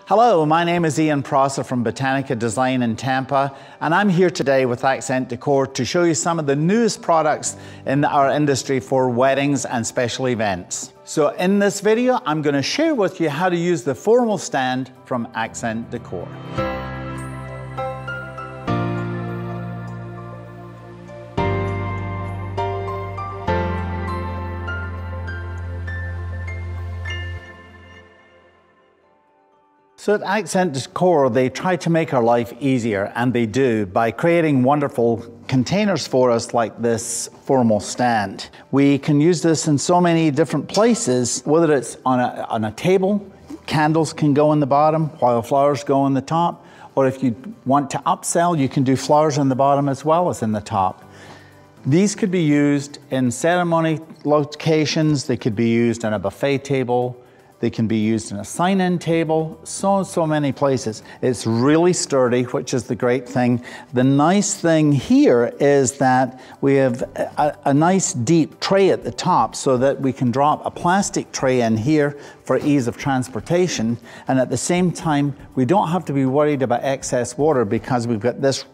Hello, my name is Ian Prosser from Botanica Design in Tampa, and I'm here today with Accent Decor to show you some of the newest products in our industry for weddings and special events. So in this video, I'm going to share with you how to use the formal stand from Accent Decor. So at Accent Decor, they try to make our life easier, and they do, by creating wonderful containers for us like this formal stand. We can use this in so many different places, whether it's on a table, candles can go in the bottom while flowers go on the top, or if you want to upsell, you can do flowers in the bottom as well as in the top. These could be used in ceremony locations, they could be used on a buffet table, they can be used in a sign-in table, so many places. It's really sturdy, which is the great thing. The nice thing here is that we have a nice deep tray at the top so that we can drop a plastic tray in here for ease of transportation. And at the same time, we don't have to be worried about excess water because we've got this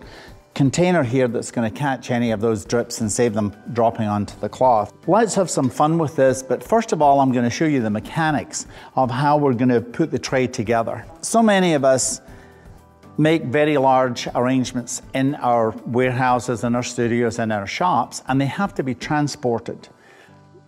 container here that's going to catch any of those drips and save them dropping onto the cloth. Let's have some fun with this, but first of all, I'm going to show you the mechanics of how we're going to put the tray together. So many of us make very large arrangements in our warehouses, in our studios, in our shops, and they have to be transported.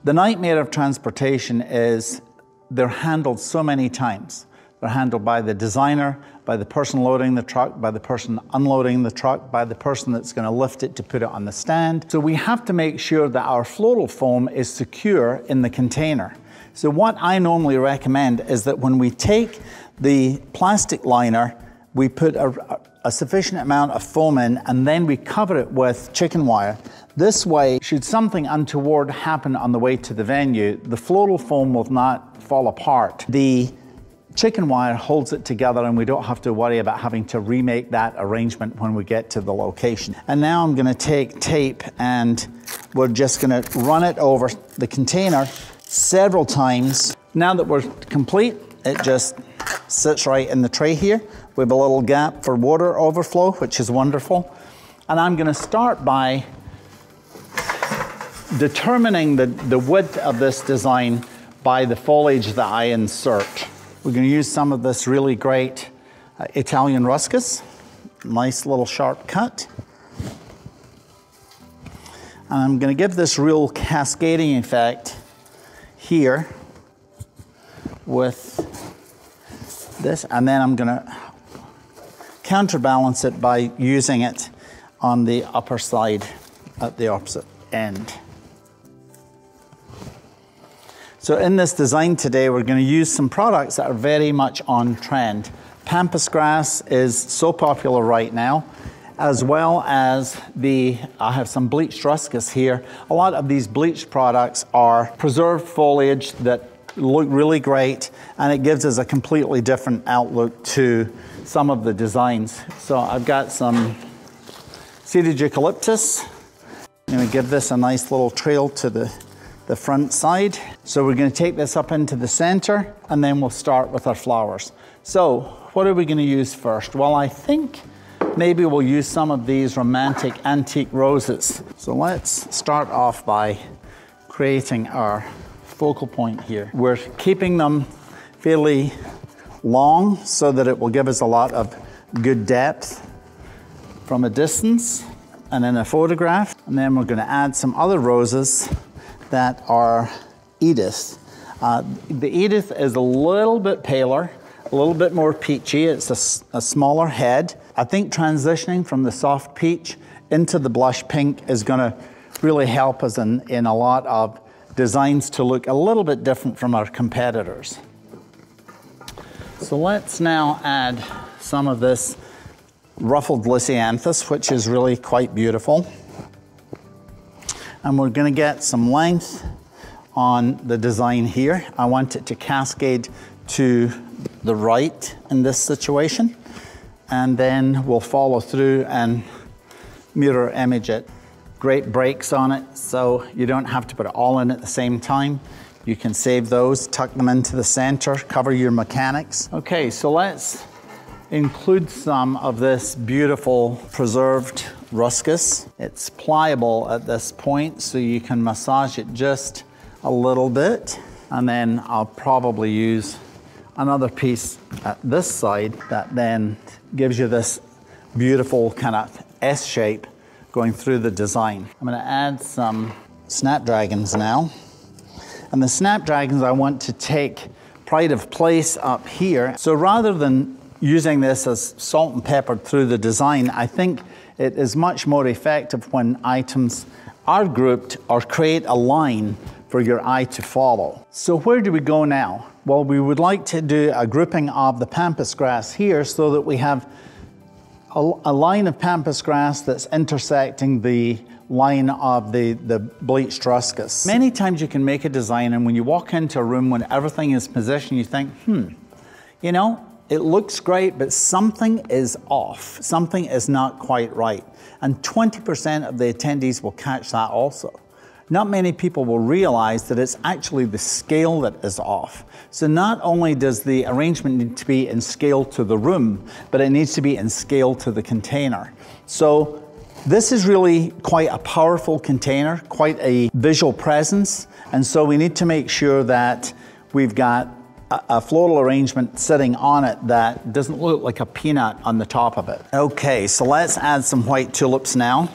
The nightmare of transportation is they're handled so many times. They're handled by the designer, by the person loading the truck, by the person unloading the truck, by the person that's going to lift it to put it on the stand. So we have to make sure that our floral foam is secure in the container. So what I normally recommend is that when we take the plastic liner, we put a sufficient amount of foam in and then we cover it with chicken wire. This way, should something untoward happen on the way to the venue, the floral foam will not fall apart. The chicken wire holds it together and we don't have to worry about having to remake that arrangement when we get to the location. And now I'm going to take tape and we're just going to run it over the container several times. Now that we're complete, it just sits right in the tray here. We have a little gap for water overflow, which is wonderful. And I'm going to start by determining the width of this design by the foliage that I insert. We're going to use some of this really great Italian ruscus. Nice little sharp cut. And I'm going to give this real cascading effect here with this. And then I'm going to counterbalance it by using it on the upper side at the opposite end. So in this design today, we're going to use some products that are very much on trend. Pampas grass is so popular right now, as well as I have some bleached ruscus here. A lot of these bleached products are preserved foliage that look really great, and it gives us a completely different outlook to some of the designs. So I've got some seeded eucalyptus. I'm going to give this a nice little trail to the front side. So we're going to take this up into the center and then we'll start with our flowers. So what are we going to use first? Well, I think maybe we'll use some of these romantic antique roses. So let's start off by creating our focal point here. We're keeping them fairly long so that it will give us a lot of good depth from a distance and in a photograph. And then we're going to add some other roses that are Edith. The Edith is a little bit paler, a little bit more peachy. It's a smaller head. I think transitioning from the soft peach into the blush pink is going to really help us in a lot of designs to look a little bit different from our competitors. So let's now add some of this ruffled lisianthus, which is really quite beautiful. And we're going to get some length on the design here. I want it to cascade to the right in this situation. And then we'll follow through and mirror image it. Great breaks on it, so you don't have to put it all in at the same time. You can save those, tuck them into the center, cover your mechanics. Okay, so let's include some of this beautiful preserved ruscus. It's pliable at this point, so you can massage it just a little bit. And then I'll probably use another piece at this side that then gives you this beautiful kind of S shape going through the design. I'm gonna add some snapdragons now. And the snapdragons, I want to take pride of place up here. So rather than using this as salt and pepper through the design, I think it is much more effective when items are grouped or create a line for your eye to follow. So where do we go now? Well, we would like to do a grouping of the pampas grass here so that we have a line of pampas grass that's intersecting the line of the bleached ruscus. Many times you can make a design and when you walk into a room when everything is positioned, you think, you know, it looks great, but something is off. Something is not quite right. And 20% of the attendees will catch that also. Not many people will realize that it's actually the scale that is off. So not only does the arrangement need to be in scale to the room, but it needs to be in scale to the container. So this is really quite a powerful container, quite a visual presence. And so we need to make sure that we've got a floral arrangement sitting on it that doesn't look like a peanut on the top of it. Okay, so let's add some white tulips now.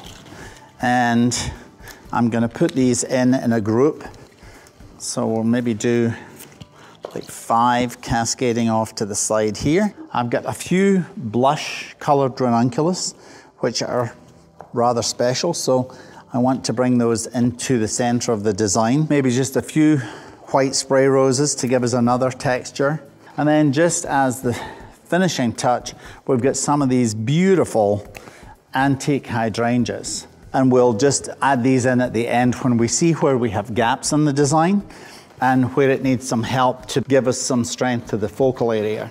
And I'm gonna put these in a group. So we'll maybe do like 5 cascading off to the side here. I've got a few blush colored ranunculus, which are rather special. So I want to bring those into the center of the design. Maybe just a few white spray roses to give us another texture. And then just as the finishing touch, we've got some of these beautiful antique hydrangeas. And we'll just add these in at the end when we see where we have gaps in the design and where it needs some help to give us some strength to the focal area.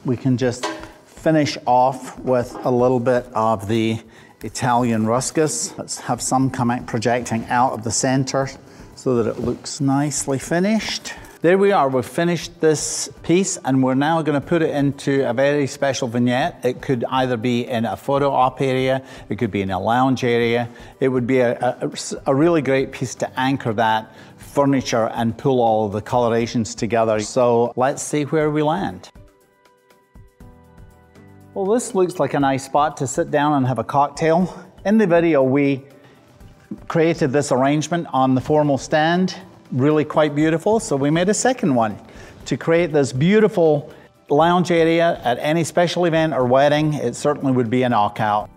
We can just finish off with a little bit of the Italian ruscus. Let's have some projecting out of the center so that it looks nicely finished. There we are, we've finished this piece and we're now gonna put it into a very special vignette. It could either be in a photo op area, it could be in a lounge area. It would be a really great piece to anchor that furniture and pull all the colorations together. So let's see where we land. Well, this looks like a nice spot to sit down and have a cocktail. In the video, we created this arrangement on the formal stand. Really quite beautiful, so we made a second one to create this beautiful lounge area at any special event or wedding. It certainly would be a knockout.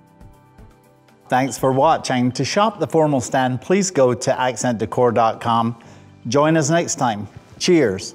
Thanks for watching. To shop the formal stand, please go to accentdecor.com. Join us next time. Cheers.